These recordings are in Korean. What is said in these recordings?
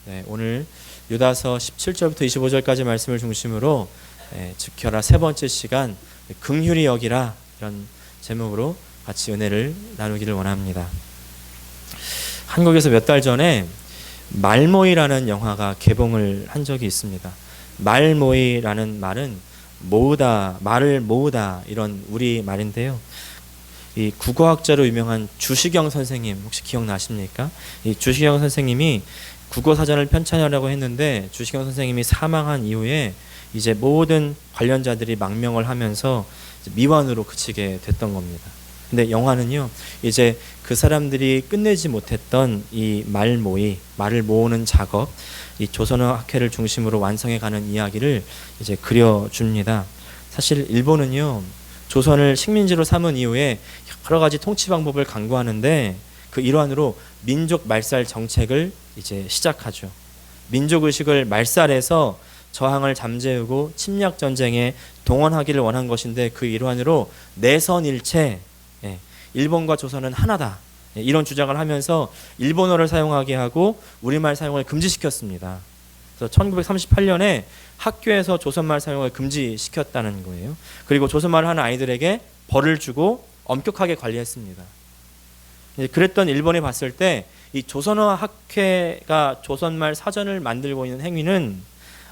네, 오늘 유다서 17절부터 25절까지 말씀을 중심으로 지켜라 세 번째 시간 긍휼히 여기라 이런 제목으로 같이 은혜를 나누기를 원합니다. 한국에서 몇 달 전에 말모이라는 영화가 개봉을 한 적이 있습니다. 말모이라는 말은 모으다, 말을 모으다 이런 우리 말인데요. 이 국어학자로 유명한 주시경 선생님 혹시 기억나십니까? 이 주시경 선생님이 국어사전을 편찬하려고 했는데 주시경 선생님이 사망한 이후에 이제 모든 관련자들이 망명을 하면서 미완으로 그치게 됐던 겁니다. 근데 영화는요, 이제 그 사람들이 끝내지 못했던 이 말모이, 말을 모으는 작업, 이 조선어 학회를 중심으로 완성해가는 이야기를 이제 그려줍니다. 사실 일본은요, 조선을 식민지로 삼은 이후에 여러 가지 통치 방법을 강구하는데 그 일환으로 민족 말살 정책을 이제 시작하죠. 민족 의식을 말살해서 저항을 잠재우고 침략 전쟁에 동원하기를 원한 것인데 그 일환으로 내선일체, 일본과 조선은 하나다, 이런 주장을 하면서 일본어를 사용하게 하고 우리말 사용을 금지시켰습니다. 그래서 1938년에 학교에서 조선말 사용을 금지시켰다는 거예요. 그리고 조선말을 하는 아이들에게 벌을 주고 엄격하게 관리했습니다. 그랬던 일본이 봤을 때 이 조선어 학회가 조선말 사전을 만들고 있는 행위는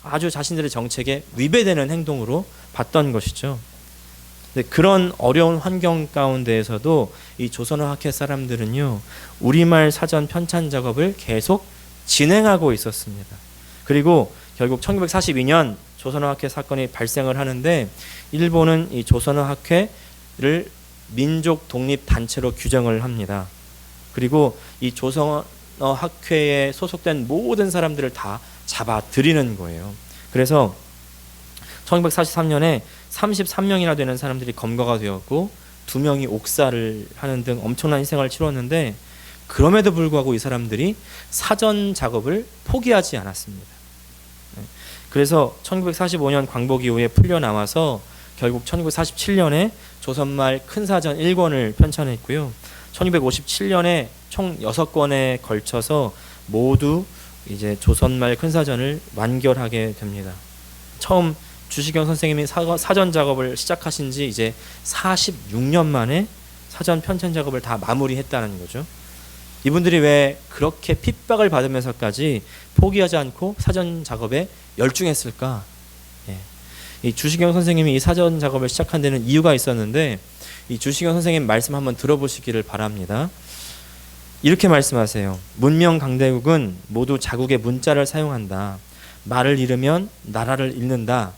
아주 자신들의 정책에 위배되는 행동으로 봤던 것이죠. 그런 어려운 환경 가운데에서도 이 조선어 학회 사람들은요, 우리말 사전 편찬 작업을 계속 진행하고 있었습니다. 그리고 결국 1942년 조선어 학회 사건이 발생을 하는데 일본은 이 조선어 학회를 민족 독립 단체로 규정을 합니다. 그리고 이 조선어 학회에 소속된 모든 사람들을 다 잡아들이는 거예요. 그래서 1943년에 33명이나 되는 사람들이 검거가 되었고 2명이 옥사를 하는 등 엄청난 희생을 치렀는데 그럼에도 불구하고 이 사람들이 사전 작업을 포기하지 않았습니다. 그래서 1945년 광복 이후에 풀려나와서 결국 1947년에 조선말 큰사전 1권을 편찬했고요. 1957년에 총 6권에 걸쳐서 모두 이제 조선말 큰사전을 완결하게 됩니다. 처음 주시경 선생님이 사전 작업을 시작하신 지 이제 46년 만에 사전 편찬 작업을 다 마무리했다는 거죠. 이분들이 왜 그렇게 핍박을 받으면서까지 포기하지 않고 사전 작업에 열중했을까? 이 주시경 선생님이 이 사전 작업을 시작한 데는 이유가 있었는데 이 주시경 선생님 말씀 한번 들어보시기를 바랍니다. 이렇게 말씀하세요. 문명 강대국은 모두 자국의 문자를 사용한다. 말을 잃으면 나라를 잃는다.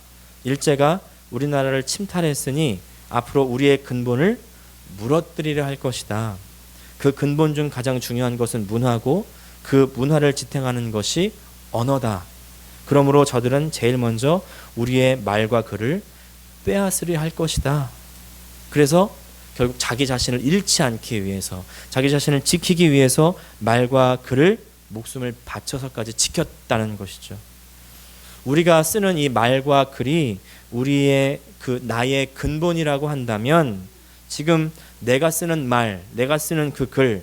일제가 우리나라를 침탈했으니 앞으로 우리의 근본을 무너뜨리려 할 것이다. 그 근본 중 가장 중요한 것은 문화고 그 문화를 지탱하는 것이 언어다. 그러므로 저들은 제일 먼저 우리의 말과 글을 빼앗으려 할 것이다. 그래서 결국 자기 자신을 잃지 않기 위해서, 자기 자신을 지키기 위해서 말과 글을 목숨을 바쳐서까지 지켰다는 것이죠. 우리가 쓰는 이 말과 글이 우리의 그 나의 근본이라고 한다면 지금 내가 쓰는 말, 내가 쓰는 그 글,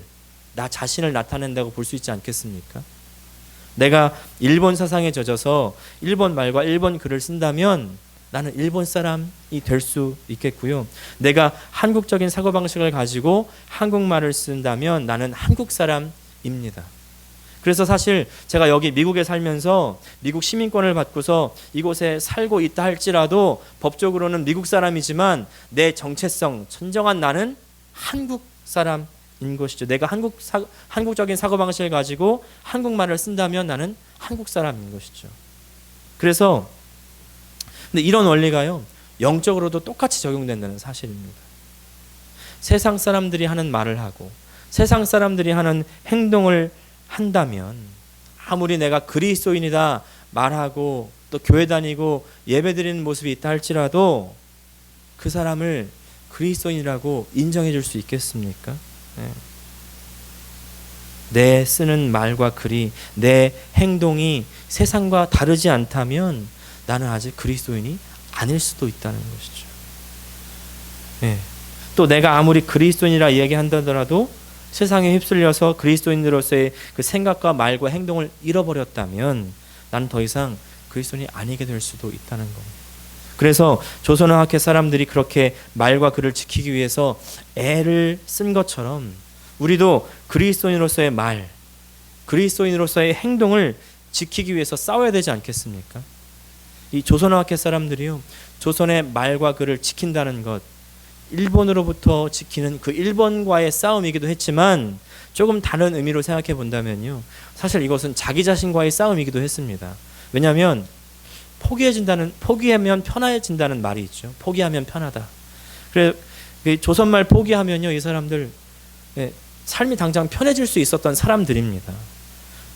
나 자신을 나타낸다고 볼 수 있지 않겠습니까? 내가 일본 사상에 젖어서 일본 말과 일본 글을 쓴다면 나는 일본 사람이 될 수 있겠고요. 내가 한국적인 사고방식을 가지고 한국말을 쓴다면 나는 한국 사람입니다. 그래서 사실 제가 여기 미국에 살면서 미국 시민권을 받고서 이곳에 살고 있다 할지라도 법적으로는 미국 사람이지만 내 정체성, 진정한 나는 한국 사람인 것이죠. 내가 한국적인 사고방식을 가지고 한국말을 쓴다면 나는 한국 사람인 것이죠. 그래서 근데 이런 원리가요, 영적으로도 똑같이 적용된다는 사실입니다. 세상 사람들이 하는 말을 하고 세상 사람들이 하는 행동을 한다면 아무리 내가 그리스도인이다 말하고 또 교회 다니고 예배 드리는 모습이 있다 할지라도 그 사람을 그리스도인이라고 인정해 줄 수 있겠습니까? 내 쓰는 말과 글이, 내 행동이 세상과 다르지 않다면 나는 아직 그리스도인이 아닐 수도 있다는 것이죠. 또 내가 아무리 그리스도인이라 얘기한다더라도 세상에 휩쓸려서 그리스도인으로서의 그 생각과 말과 행동을 잃어버렸다면 나는 더 이상 그리스도인이 아니게 될 수도 있다는 겁니다. 그래서 조선어학회 사람들이 그렇게 말과 글을 지키기 위해서 애를 쓴 것처럼 우리도 그리스도인으로서의 말, 그리스도인으로서의 행동을 지키기 위해서 싸워야 되지 않겠습니까? 이 조선어학회 사람들이요, 조선의 말과 글을 지킨다는 것, 일본으로부터 지키는 그 일본과의 싸움이기도 했지만 조금 다른 의미로 생각해 본다면요, 사실 이것은 자기 자신과의 싸움이기도 했습니다. 왜냐하면 포기하면 편해진다는 말이 있죠. 포기하면 편하다. 그래, 조선말 포기하면요, 이 사람들 삶이 당장 편해질 수 있었던 사람들입니다.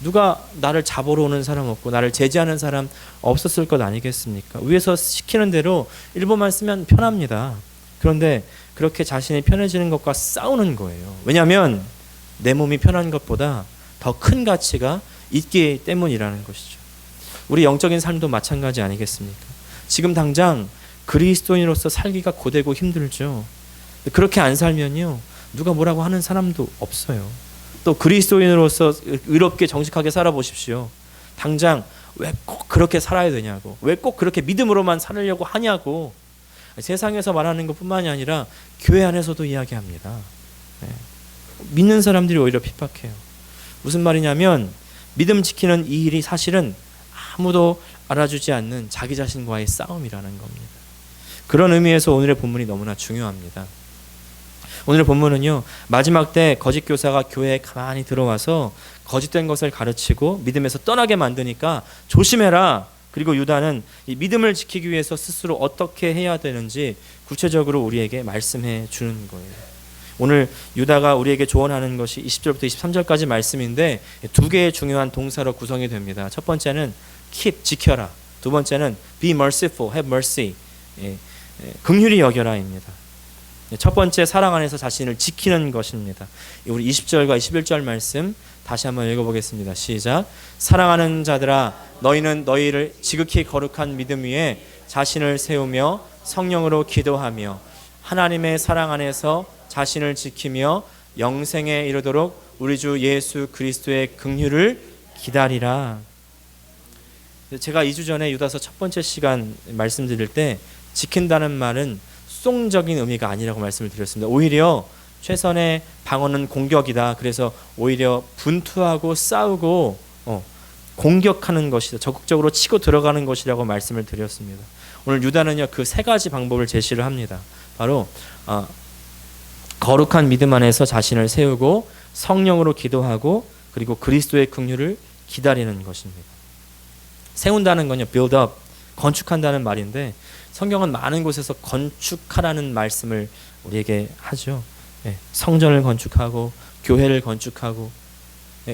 누가 나를 잡으러 오는 사람 없고 나를 제지하는 사람 없었을 것 아니겠습니까? 위에서 시키는 대로 일본말 쓰면 편합니다. 그런데 그렇게 자신이 편해지는 것과 싸우는 거예요. 왜냐하면 내 몸이 편한 것보다 더 큰 가치가 있기 때문이라는 것이죠. 우리 영적인 삶도 마찬가지 아니겠습니까? 지금 당장 그리스도인으로서 살기가 고되고 힘들죠. 그렇게 안 살면요, 누가 뭐라고 하는 사람도 없어요. 또 그리스도인으로서 의롭게 정직하게 살아보십시오. 당장 왜 꼭 그렇게 살아야 되냐고, 왜 꼭 그렇게 믿음으로만 살으려고 하냐고 세상에서 말하는 것뿐만이 아니라 교회 안에서도 이야기합니다. 믿는 사람들이 오히려 핍박해요. 무슨 말이냐면 믿음 지키는 이 일이 사실은 아무도 알아주지 않는 자기 자신과의 싸움이라는 겁니다. 그런 의미에서 오늘의 본문이 너무나 중요합니다. 오늘의 본문은요, 마지막 때 거짓 교사가 교회에 가만히 들어와서 거짓된 것을 가르치고 믿음에서 떠나게 만드니까 조심해라. 그리고 유다는 이 믿음을 지키기 위해서 스스로 어떻게 해야 되는지 구체적으로 우리에게 말씀해 주는 거예요. 오늘 유다가 우리에게 조언하는 것이 20절부터 23절까지 말씀인데 두 개의 중요한 동사로 구성이 됩니다. 첫 번째는 keep, 지켜라. 두 번째는 be merciful, have mercy, 긍휼히 여겨라입니다. 첫 번째, 사랑 안에서 자신을 지키는 것입니다. 우리 20절과 21절 말씀 다시 한번 읽어보겠습니다. 시작. 사랑하는 자들아, 너희는 너희를 지극히 거룩한 믿음 위에 자신을 세우며 성령으로 기도하며 하나님의 사랑 안에서 자신을 지키며 영생에 이르도록 우리 주 예수 그리스도의 긍휼을 기다리라. 제가 2주 전에 유다서 첫 번째 시간 말씀드릴 때 지킨다는 말은 수동적인 의미가 아니라고 말씀을 드렸습니다. 오히려 최선의 방어는 공격이다. 그래서 오히려 분투하고 싸우고 공격하는 것이다. 적극적으로 치고 들어가는 것이라고 말씀을 드렸습니다. 오늘 유다는요, 그 세 가지 방법을 제시를 합니다. 바로 거룩한 믿음 안에서 자신을 세우고 성령으로 기도하고 그리고 그리스도의 긍휼을 기다리는 것입니다. 세운다는 건요, build up, 건축한다는 말인데 성경은 많은 곳에서 건축하라는 말씀을 우리에게 하죠. 성전을 건축하고 교회를 건축하고,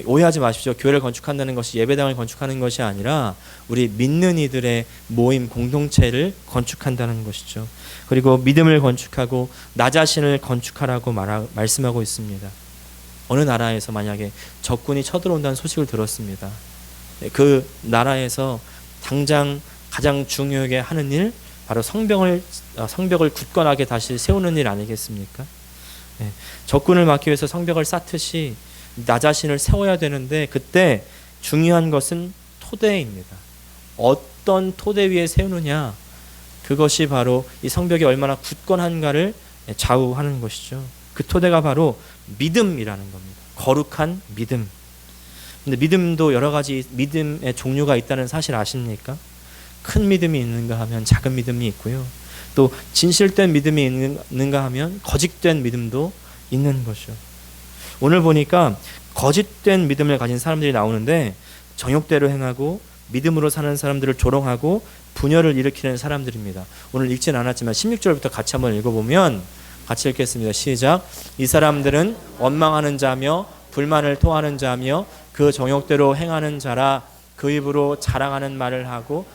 오해하지 마십시오. 교회를 건축한다는 것이 예배당을 건축하는 것이 아니라 우리 믿는 이들의 모임 공동체를 건축한다는 것이죠. 그리고 믿음을 건축하고 나 자신을 건축하라고 말씀하고 있습니다. 어느 나라에서 만약에 적군이 쳐들어온다는 소식을 들었습니다. 그 나라에서 당장 가장 중요하게 하는 일, 바로 성벽을 굳건하게 다시 세우는 일 아니겠습니까? 적군을 막기 위해서 성벽을 쌓듯이 나 자신을 세워야 되는데 그때 중요한 것은 토대입니다. 어떤 토대 위에 세우느냐, 그것이 바로 이 성벽이 얼마나 굳건한가를 좌우하는 것이죠. 그 토대가 바로 믿음이라는 겁니다. 거룩한 믿음. 근데 믿음도 여러 가지 믿음의 종류가 있다는 사실 아십니까? 큰 믿음이 있는가 하면 작은 믿음이 있고요. 또 진실된 믿음이 있는가 하면 거짓된 믿음도 있는 것이죠. 오늘 보니까 거짓된 믿음을 가진 사람들이 나오는데 정욕대로 행하고 믿음으로 사는 사람들을 조롱하고 분열을 일으키는 사람들입니다. 오늘 읽진 않았지만 16절부터 같이 한번 읽어보면 같이 읽겠습니다. 시작. 이 사람들은 원망하는 자며 불만을 토하는 자며 그 정욕대로 행하는 자라. 그 입으로 자랑하는 말을 하고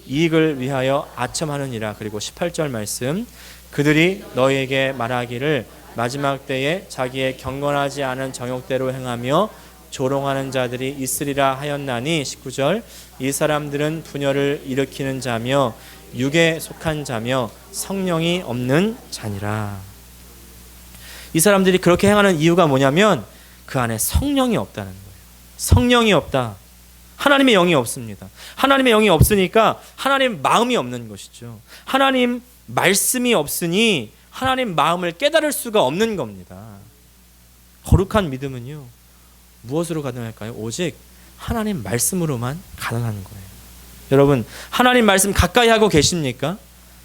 이익을 위하여 아첨하느니라. 그리고 18절 말씀. 그들이 너희에게 말하기를 마지막 때에 자기의 경건하지 않은 정욕대로 행하며 조롱하는 자들이 있으리라 하였나니. 19절. 이 사람들은 분열을 일으키는 자며 육에 속한 자며 성령이 없는 자니라. 이 사람들이 그렇게 행하는 이유가 뭐냐면 그 안에 성령이 없다는 거예요. 성령이 없다. 하나님의 영이 없습니다. 하나님의 영이 없으니까 하나님 마음이 없는 것이죠. 하나님 말씀이 없으니 하나님 마음을 깨달을 수가 없는 겁니다. 거룩한 믿음은요, 무엇으로 가능할까요? 오직 하나님 말씀으로만 가능한 거예요. 여러분, 하나님 말씀 가까이 하고 계십니까?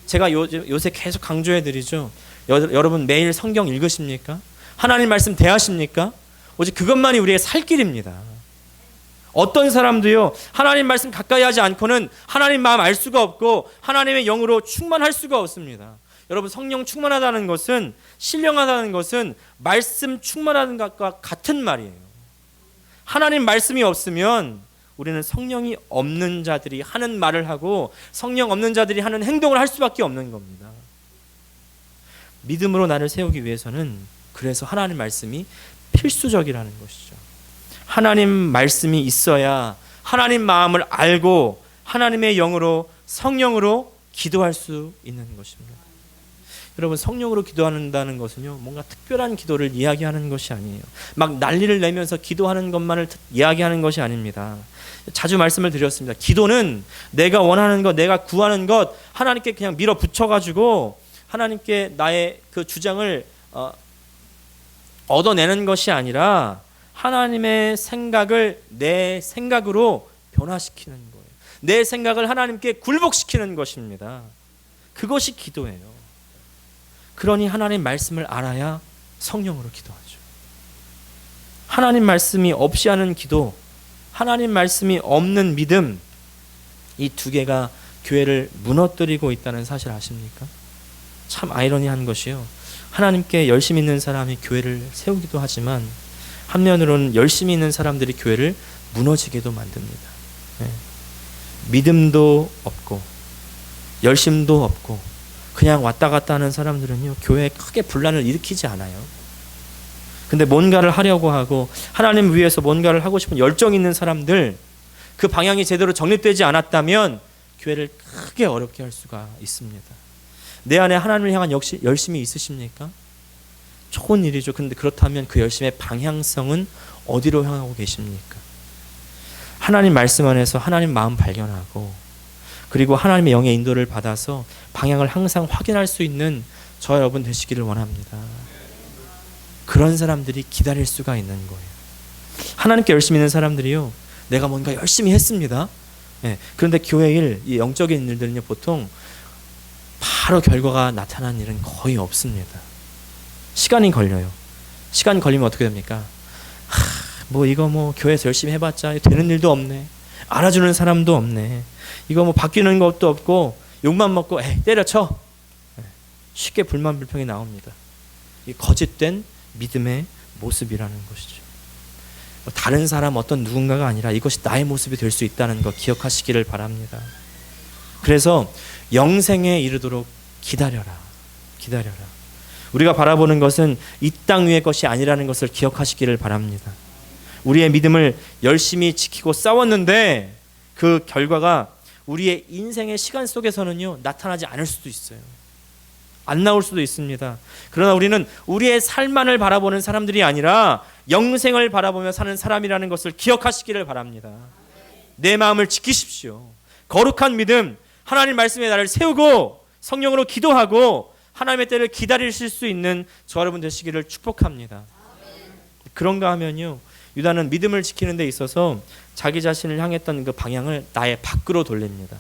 제가 요새 계속 강조해 드리죠. 여러분 매일 성경 읽으십니까? 하나님 말씀 대하십니까? 오직 그것만이 우리의 살 길입니다. 어떤 사람도요, 하나님 말씀 가까이 하지 않고는 하나님 마음 알 수가 없고 하나님의 영으로 충만할 수가 없습니다. 여러분, 성령 충만하다는 것은, 신령하다는 것은 말씀 충만하는 것과 같은 말이에요. 하나님 말씀이 없으면 우리는 성령이 없는 자들이 하는 말을 하고 성령 없는 자들이 하는 행동을 할 수밖에 없는 겁니다. 믿음으로 나를 세우기 위해서는 그래서 하나님 말씀이 필수적이라는 것이죠. 하나님 말씀이 있어야 하나님 마음을 알고 하나님의 영으로, 성령으로 기도할 수 있는 것입니다. 여러분, 성령으로 기도한다는 것은요, 뭔가 특별한 기도를 이야기하는 것이 아니에요. 막 난리를 내면서 기도하는 것만을 이야기하는 것이 아닙니다. 자주 말씀을 드렸습니다. 기도는 내가 원하는 것, 내가 구하는 것 하나님께 그냥 밀어붙여가지고 하나님께 나의 그 주장을 얻어내는 것이 아니라 하나님의 생각을 내 생각으로 변화시키는 거예요. 내 생각을 하나님께 굴복시키는 것입니다. 그것이 기도예요. 그러니 하나님 말씀을 알아야 성령으로 기도하죠. 하나님 말씀이 없이 하는 기도, 하나님 말씀이 없는 믿음, 이 두 개가 교회를 무너뜨리고 있다는 사실 아십니까? 참 아이러니한 것이요, 하나님께 열심히 있는 사람이 교회를 세우기도 하지만 한면으로는 열심히 있는 사람들이 교회를 무너지게도 만듭니다. 믿음도 없고 열심도 없고 그냥 왔다 갔다 하는 사람들은요, 교회에 크게 분란을 일으키지 않아요. 근데 뭔가를 하려고 하고 하나님 위해서 뭔가를 하고 싶은 열정 있는 사람들, 그 방향이 제대로 정립되지 않았다면 교회를 크게 어렵게 할 수가 있습니다. 내 안에 하나님을 향한 역시 열심이 있으십니까? 좋은 일이죠. 그런데 그렇다면 그 열심의 방향성은 어디로 향하고 계십니까? 하나님 말씀 안에서 하나님 마음 발견하고, 그리고 하나님의 영의 인도를 받아서 방향을 항상 확인할 수 있는 저 여러분 되시기를 원합니다. 그런 사람들이 기다릴 수가 있는 거예요. 하나님께 열심히 있는 사람들이요, 내가 뭔가 열심히 했습니다. 그런데 교회 일, 이 영적인 일들은요, 보통 바로 결과가 나타나는 일은 거의 없습니다. 시간이 걸려요. 시간 걸리면 어떻게 됩니까? 이거 교회에서 열심히 해봤자 되는 일도 없네. 알아주는 사람도 없네. 이거 바뀌는 것도 없고 욕만 먹고 때려쳐. 쉽게 불만 불평이 나옵니다. 이 거짓된 믿음의 모습이라는 것이죠. 다른 사람 어떤 누군가가 아니라 이것이 나의 모습이 될 수 있다는 것 기억하시기를 바랍니다. 그래서 영생에 이르도록 기다려라. 기다려라. 우리가 바라보는 것은 이 땅 위의 것이 아니라는 것을 기억하시기를 바랍니다. 우리의 믿음을 열심히 지키고 싸웠는데 그 결과가 우리의 인생의 시간 속에서는요, 나타나지 않을 수도 있어요. 안 나올 수도 있습니다. 그러나 우리는 우리의 삶만을 바라보는 사람들이 아니라 영생을 바라보며 사는 사람이라는 것을 기억하시기를 바랍니다. 내 마음을 지키십시오. 거룩한 믿음, 하나님 말씀에 나를 세우고 성령으로 기도하고 하나님의 때를 기다리실 수 있는 저 여러분 되시기를 축복합니다. 그런가 하면요, 유다는 믿음을 지키는 데 있어서 자기 자신을 향했던 그 방향을 나의 밖으로 돌립니다.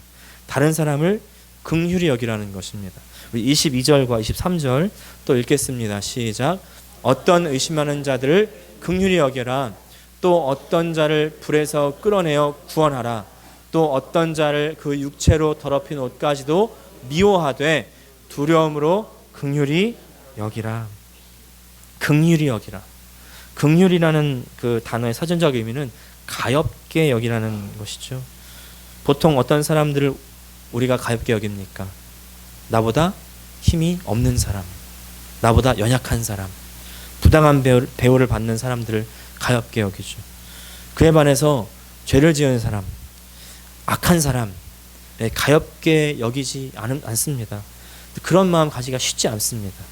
다른 사람을 긍휼히 여기라는 것입니다. 우리 22절과 23절 또 읽겠습니다. 시작. 어떤 의심하는 자들을 긍휼히 여겨라. 또 어떤 자를 불에서 끌어내어 구원하라. 또 어떤 자를 그 육체로 더럽힌 옷까지도 미워하되 두려움으로 긍휼히 여기라. 긍휼히 여기라. 긍휼이라는 그 단어의 사전적 의미는 가엾게 여기라는 것이죠. 보통 어떤 사람들을 우리가 가엾게 여깁니까? 나보다 힘이 없는 사람, 나보다 연약한 사람, 부당한 배우를 받는 사람들을 가엾게 여기죠. 그에 반해서 죄를 지은 사람, 악한 사람, 가엾게 여기지 않습니다. 그런 마음 가지기가 쉽지 않습니다.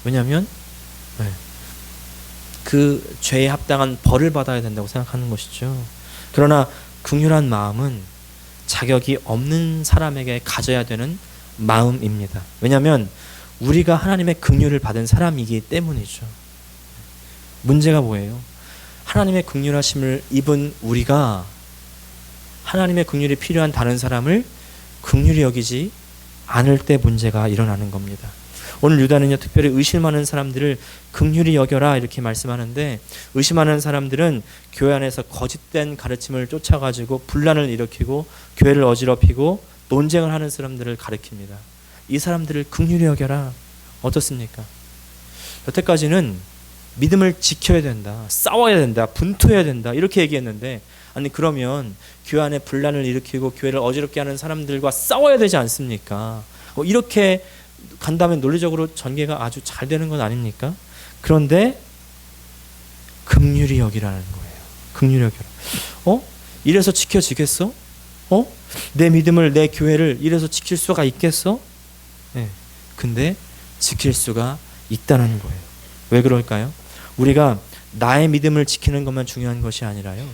왜냐하면 그 죄에 합당한 벌을 받아야 된다고 생각하는 것이죠. 그러나 긍휼한 마음은 자격이 없는 사람에게 가져야 되는 마음입니다. 왜냐하면 우리가 하나님의 긍휼을 받은 사람이기 때문이죠. 문제가 뭐예요? 하나님의 긍휼하심을 입은 우리가 하나님의 긍휼이 필요한 다른 사람을 긍휼히 여기지 않을 때 문제가 일어나는 겁니다. 오늘 유다는요, 특별히 의심하는 사람들을 긍휼히 여겨라 이렇게 말씀하는데, 의심하는 사람들은 교회 안에서 거짓된 가르침을 쫓아가지고 분란을 일으키고 교회를 어지럽히고 논쟁을 하는 사람들을 가리킵니다. 이 사람들을 긍휼히 여겨라. 어떻습니까? 여태까지는 믿음을 지켜야 된다, 싸워야 된다, 분투해야 된다 이렇게 얘기했는데, 아니 그러면 교회 안에 분란을 일으키고 교회를 어지럽게 하는 사람들과 싸워야 되지 않습니까? 이렇게 간다면 논리적으로 전개가 아주 잘 되는 건 아닙니까? 그런데 긍휼히 여기라는 거예요. 긍휼히 여기라. 이래서 지켜지겠어? 내 믿음을, 내 교회를 이래서 지킬 수가 있겠어? 네. 근데 지킬 수가 있다는 거예요. 왜 그럴까요? 우리가 나의 믿음을 지키는 것만 중요한 것이 아니라요,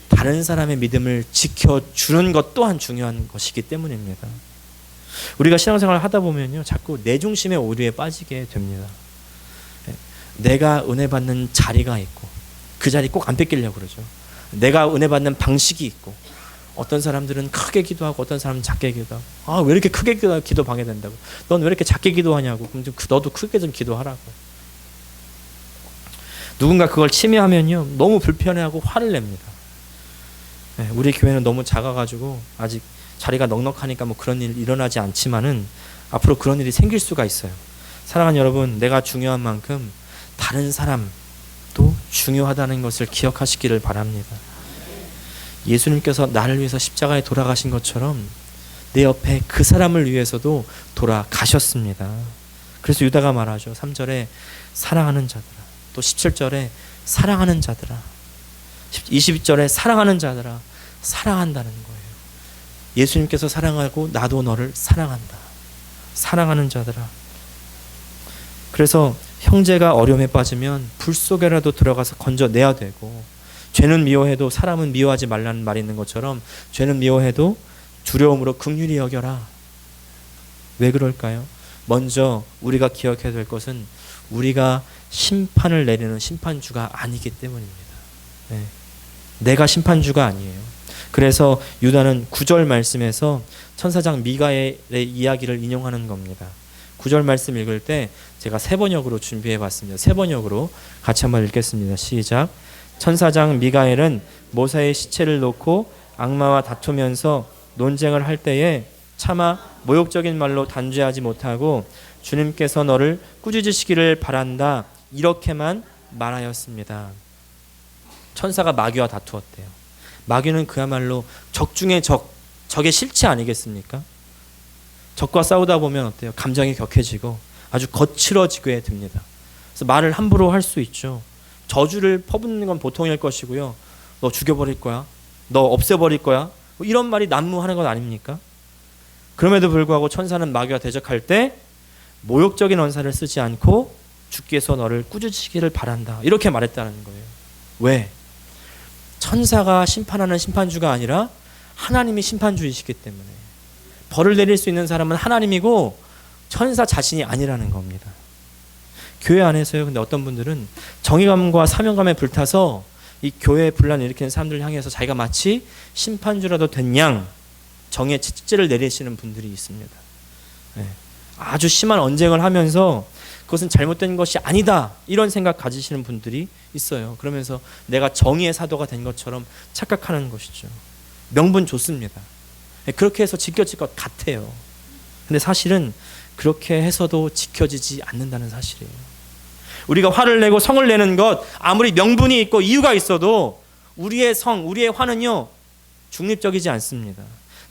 다른 사람의 믿음을 지켜주는 것 또한 중요한 것이기 때문입니다. 우리가 신앙생활을 하다 보면요, 자꾸 내 중심의 오류에 빠지게 됩니다. 내가 은혜 받는 자리가 있고 그 자리 꼭 안 뺏기려고 그러죠. 내가 은혜 받는 방식이 있고, 어떤 사람들은 크게 기도하고 어떤 사람은 작게 기도하고, 왜 이렇게 크게 기도 방해된다고, 넌 왜 이렇게 작게 기도하냐고, 그럼 너도 크게 좀 기도하라고. 누군가 그걸 침해하면요, 너무 불편해하고 화를 냅니다. 우리 교회는 너무 작아가지고 아직 자리가 넉넉하니까 뭐 그런 일 일어나지 않지만은 앞으로 그런 일이 생길 수가 있어요. 사랑하는 여러분, 내가 중요한 만큼 다른 사람도 중요하다는 것을 기억하시기를 바랍니다. 예수님께서 나를 위해서 십자가에 돌아가신 것처럼 내 옆에 그 사람을 위해서도 돌아가셨습니다. 그래서 유다가 말하죠. 3절에 사랑하는 자들아, 또 17절에 사랑하는 자들아, 22절에 사랑하는 자들아, 사랑한다는 거예요. 예수님께서 사랑하고 나도 너를 사랑한다. 사랑하는 자들아. 그래서 형제가 어려움에 빠지면 불 속에라도 들어가서 건져내야 되고, 죄는 미워해도 사람은 미워하지 말라는 말이 있는 것처럼 죄는 미워해도 두려움으로 긍휼히 여겨라. 왜 그럴까요? 먼저 우리가 기억해야 될 것은 우리가 심판을 내리는 심판주가 아니기 때문입니다. 네. 내가 심판주가 아니에요. 그래서 유다는 9절 말씀에서 천사장 미가엘의 이야기를 인용하는 겁니다. 9절 말씀 읽을 때 제가 세 번역으로 준비해 봤습니다. 세 번역으로 같이 한번 읽겠습니다. 시작. 천사장 미가엘은 모세의 시체를 놓고 악마와 다투면서 논쟁을 할 때에 차마 모욕적인 말로 단죄하지 못하고 주님께서 너를 꾸짖으시기를 바란다, 이렇게만 말하였습니다. 천사가 마귀와 다투었대요. 마귀는 그야말로 적 중에 적의 실체 아니겠습니까? 적과 싸우다 보면 어때요? 감정이 격해지고 아주 거칠어지게 됩니다. 그래서 말을 함부로 할 수 있죠. 저주를 퍼붓는 건 보통일 것이고요. 너 죽여버릴 거야, 너 없애버릴 거야, 뭐 이런 말이 난무하는 건 아닙니까? 그럼에도 불구하고 천사는 마귀와 대적할 때 모욕적인 언사를 쓰지 않고 주께서 너를 꾸짖으시기를 바란다, 이렇게 말했다는 거예요. 왜? 천사가 심판하는 심판주가 아니라 하나님이 심판주이시기 때문에 벌을 내릴 수 있는 사람은 하나님이고 천사 자신이 아니라는 겁니다. 교회 안에서요, 근데 어떤 분들은 정의감과 사명감에 불타서 이 교회 분란을 일으키는 사람들을 향해서 자기가 마치 심판주라도 된 양 정의 책제를 내리시는 분들이 있습니다. 네. 아주 심한 언쟁을 하면서 그것은 잘못된 것이 아니다, 이런 생각 가지시는 분들이 있어요. 그러면서 내가 정의의 사도가 된 것처럼 착각하는 것이죠. 명분 좋습니다. 그렇게 해서 지켜질 것 같아요. 근데 사실은 그렇게 해서도 지켜지지 않는다는 사실이에요. 우리가 화를 내고 성을 내는 것, 아무리 명분이 있고 이유가 있어도 우리의 성, 우리의 화는요, 중립적이지 않습니다.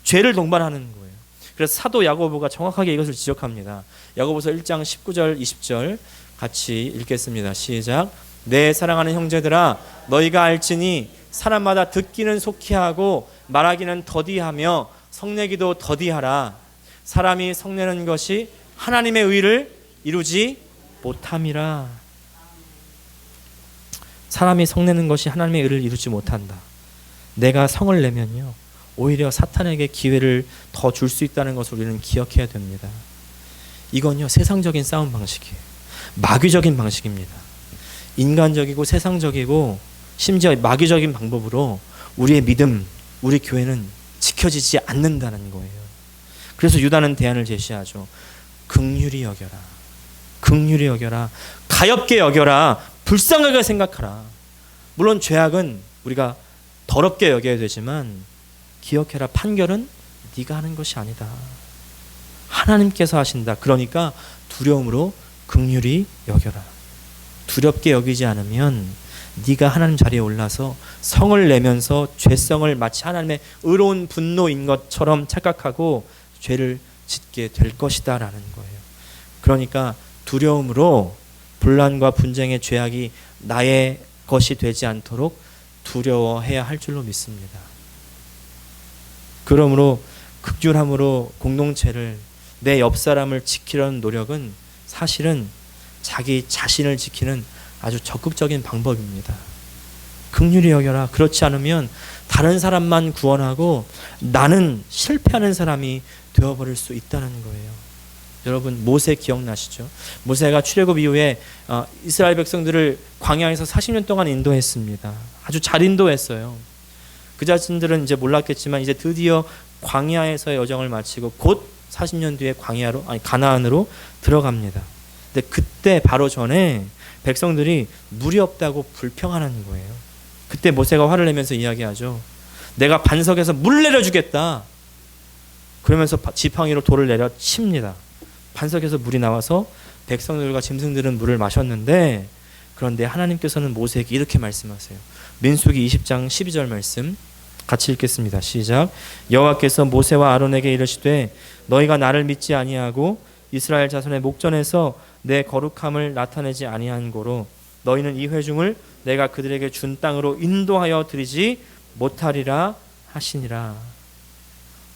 죄를 동반하는 거예요. 그래서 사도 야고보가 정확하게 이것을 지적합니다. 야고보서 1장 19절 20절 같이 읽겠습니다. 시작. 내 사랑하는 형제들아, 너희가 알지니 사람마다 듣기는 속히 하고 말하기는 더디하며 성내기도 더디하라. 사람이 성내는 것이 하나님의 의를 이루지 못함이라. 사람이 성내는 것이 하나님의 의를 이루지 못한다. 내가 성을 내면요, 오히려 사탄에게 기회를 더 줄 수 있다는 것을 우리는 기억해야 됩니다. 이건요, 세상적인 싸움 방식이에요. 마귀적인 방식입니다. 인간적이고 세상적이고 심지어 마귀적인 방법으로 우리의 믿음, 우리 교회는 지켜지지 않는다는 거예요. 그래서 유다는 대안을 제시하죠. 긍휼히 여겨라. 긍휼히 여겨라. 가엾게 여겨라. 불쌍하게 생각하라. 물론 죄악은 우리가 더럽게 여겨야 되지만 기억해라. 판결은 네가 하는 것이 아니다. 하나님께서 하신다. 그러니까 두려움으로 긍휼히 여겨라. 두렵게 여기지 않으면 네가 하나님 자리에 올라서 성을 내면서 죄성을 마치 하나님의 의로운 분노인 것처럼 착각하고 죄를 짓게 될 것이다 라는 거예요. 그러니까 두려움으로 분란과 분쟁의 죄악이 나의 것이 되지 않도록 두려워해야 할 줄로 믿습니다. 그러므로 극률함으로 공동체를, 내 옆 사람을 지키려는 노력은 사실은 자기 자신을 지키는 아주 적극적인 방법입니다. 긍휼히 여겨라. 그렇지 않으면 다른 사람만 구원하고 나는 실패하는 사람이 되어버릴 수 있다는 거예요. 여러분, 모세 기억나시죠? 모세가 출애굽 이후에 이스라엘 백성들을 광야에서 40년 동안 인도했습니다. 아주 잘 인도했어요. 그 자신들은 이제 몰랐겠지만 이제 드디어 광야에서의 여정을 마치고 곧 40년 뒤에 가나안으로 들어갑니다. 근데 그때 바로 전에 백성들이 물이 없다고 불평하는 거예요. 그때 모세가 화를 내면서 이야기하죠. 내가 반석에서 물 내려주겠다. 그러면서 지팡이로 돌을 내려 칩니다. 반석에서 물이 나와서 백성들과 짐승들은 물을 마셨는데, 그런데 하나님께서는 모세에게 이렇게 말씀하세요. 민수기 20장 12절 말씀 같이 읽겠습니다. 시작. 여호와께서 모세와 아론에게 이르시되 너희가 나를 믿지 아니하고 이스라엘 자손의 목전에서 내 거룩함을 나타내지 아니한 고로 너희는 이 회중을 내가 그들에게 준 땅으로 인도하여 드리지 못하리라 하시니라.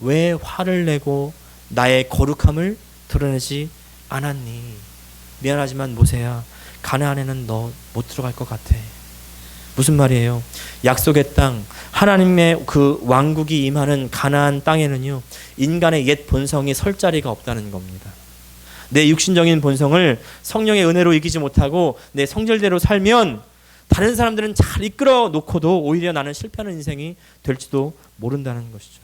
왜 화를 내고 나의 거룩함을 드러내지 않았니? 미안하지만 모세야, 가나안에는 너 못 들어갈 것 같아. 무슨 말이에요? 약속의 땅, 하나님의 그 왕국이 임하는 가나안 땅에는요, 인간의 옛 본성이 설 자리가 없다는 겁니다. 내 육신적인 본성을 성령의 은혜로 이기지 못하고 내 성질대로 살면 다른 사람들은 잘 이끌어 놓고도 오히려 나는 실패하는 인생이 될지도 모른다는 것이죠.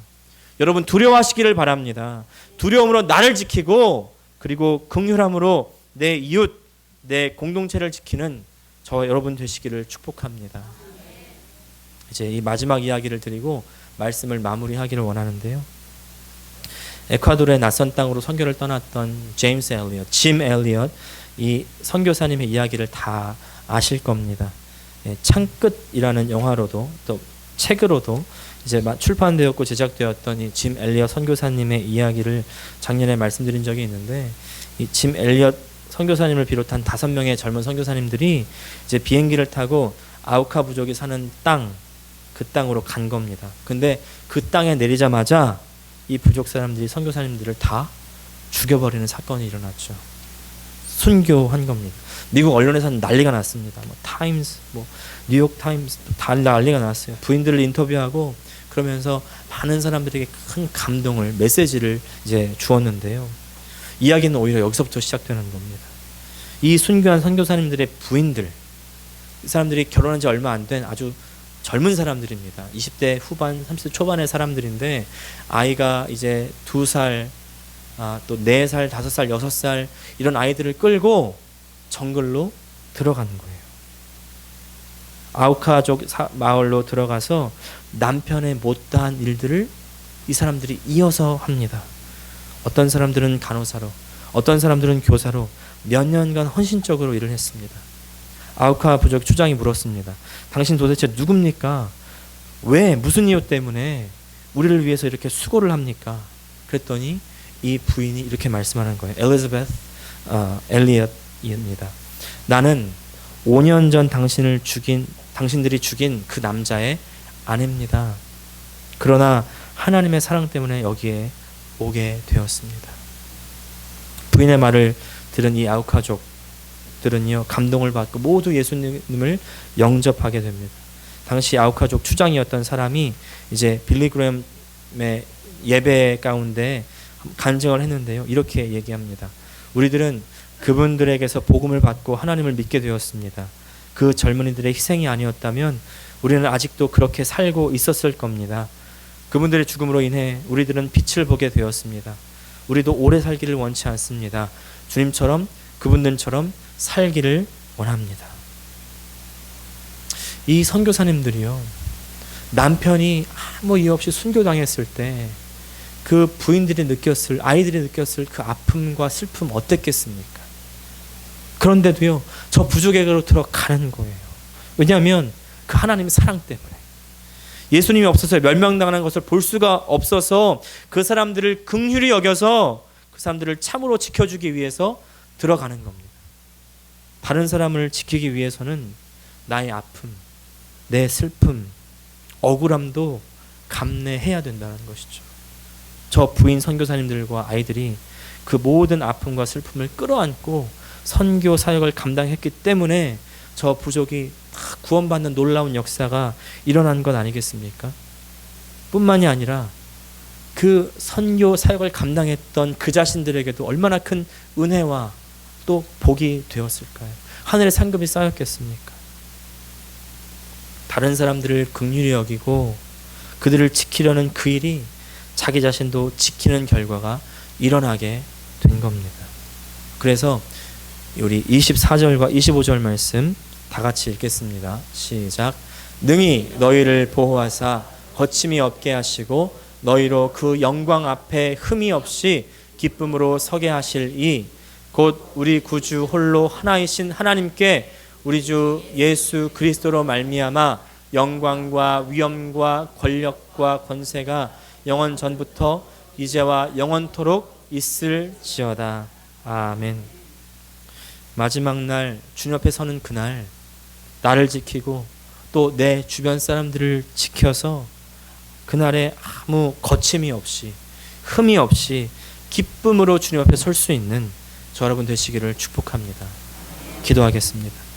여러분, 두려워하시기를 바랍니다. 두려움으로 나를 지키고, 그리고 긍휼함으로 내 이웃, 내 공동체를 지키는 저 여러분 되시기를 축복합니다. 이제 이 마지막 이야기를 드리고 말씀을 마무리하기를 원하는데요. 에콰도르의 낯선 땅으로 선교를 떠났던 짐 엘리엇, 이 선교사님의 이야기를 다 아실 겁니다. 창끝이라는 영화로도 또 책으로도 이제 출판되었고 제작되었던 이 짐 엘리엇 선교사님의 이야기를 작년에 말씀드린 적이 있는데, 이 짐 엘리엇 선교사님을 비롯한 5명의 젊은 선교사님들이 이제 비행기를 타고 아우카 부족이 사는 땅, 그 땅으로 간 겁니다. 근데 그 땅에 내리자마자 이 부족 사람들이 선교사님들을 다 죽여버리는 사건이 일어났죠. 순교한 겁니다. 미국 언론에서는 난리가 났습니다. 타임스, 뉴욕 타임스 다 난리가 났어요. 부인들을 인터뷰하고 그러면서 많은 사람들에게 큰 감동을, 메시지를 이제 주었는데요. 이야기는 오히려 여기서부터 시작되는 겁니다. 이 순교한 선교사님들의 부인들, 이 사람들이 결혼한 지 얼마 안 된 아주 젊은 사람들입니다. 20대 후반, 30대 초반의 사람들인데 아이가 이제 2살, 또 4살, 5살, 6살 이런 아이들을 끌고 정글로 들어가는 거예요. 아우카족 마을로 들어가서 남편의 못다한 일들을 이 사람들이 이어서 합니다. 어떤 사람들은 간호사로, 어떤 사람들은 교사로 몇 년간 헌신적으로 일을 했습니다. 아우카 부족 추장이 물었습니다. 당신 도대체 누굽니까? 왜, 무슨 이유 때문에 우리를 위해서 이렇게 수고를 합니까? 그랬더니 이 부인이 이렇게 말씀하는 거예요. 엘리자베스 엘리엇입니다. 나는 5년 전 당신들이 죽인 그 남자의 아내입니다. 그러나 하나님의 사랑 때문에 여기에 오게 되었습니다. 부인의 말을 들은 이 아우카족 가족들은요 감동을 받고 모두 예수님을 영접하게 됩니다. 당시 아우카족 추장이었던 사람이 이제 빌리그램의 예배 가운데 간증을 했는데요. 이렇게 얘기합니다. 우리들은 그분들에게서 복음을 받고 하나님을 믿게 되었습니다. 그 젊은이들의 희생이 아니었다면 우리는 아직도 그렇게 살고 있었을 겁니다. 그분들의 죽음으로 인해 우리들은 빛을 보게 되었습니다. 우리도 오래 살기를 원치 않습니다. 주님처럼 그분들처럼 살기를 원합니다. 이 선교사님들이요 남편이 아무 이유 없이 순교당했을 때 그 부인들이 느꼈을, 아이들이 느꼈을 그 아픔과 슬픔 어땠겠습니까? 그런데도요 저 부족에게로 들어가는 거예요. 왜냐하면 그 하나님의 사랑 때문에. 예수님이 없어서 멸망당하는 것을 볼 수가 없어서 그 사람들을 긍휼히 여겨서 그 사람들을 참으로 지켜주기 위해서 들어가는 겁니다. 다른 사람을 지키기 위해서는 나의 아픔, 내 슬픔, 억울함도 감내해야 된다는 것이죠. 저 부인 선교사님들과 아이들이 그 모든 아픔과 슬픔을 끌어안고 선교 사역을 감당했기 때문에 저 부족이 다 구원받는 놀라운 역사가 일어난 것 아니겠습니까? 뿐만이 아니라 그 선교 사역을 감당했던 그 자신들에게도 얼마나 큰 은혜와 또 복이 되었을까요? 하늘의 상급이 쌓였겠습니까? 다른 사람들을 긍휼히 여기고 그들을 지키려는 그 일이 자기 자신도 지키는 결과가 일어나게 된 겁니다. 그래서 우리 24절과 25절 말씀 다 같이 읽겠습니다. 시작. 능히 너희를 보호하사 거침이 없게 하시고 너희로 그 영광 앞에 흠이 없이 기쁨으로 서게 하실 이 곧 우리 구주 홀로 하나이신 하나님께 우리 주 예수 그리스도로 말미암아 영광과 위엄과 권력과 권세가 영원 전부터 이제와 영원토록 있을지어다. 아멘. 마지막 날 주님 앞에 서는 그날 나를 지키고 또 내 주변 사람들을 지켜서 그날에 아무 거침이 없이 흠이 없이 기쁨으로 주님 앞에 설 수 있는 저 여러분 되시기를 축복합니다. 기도하겠습니다.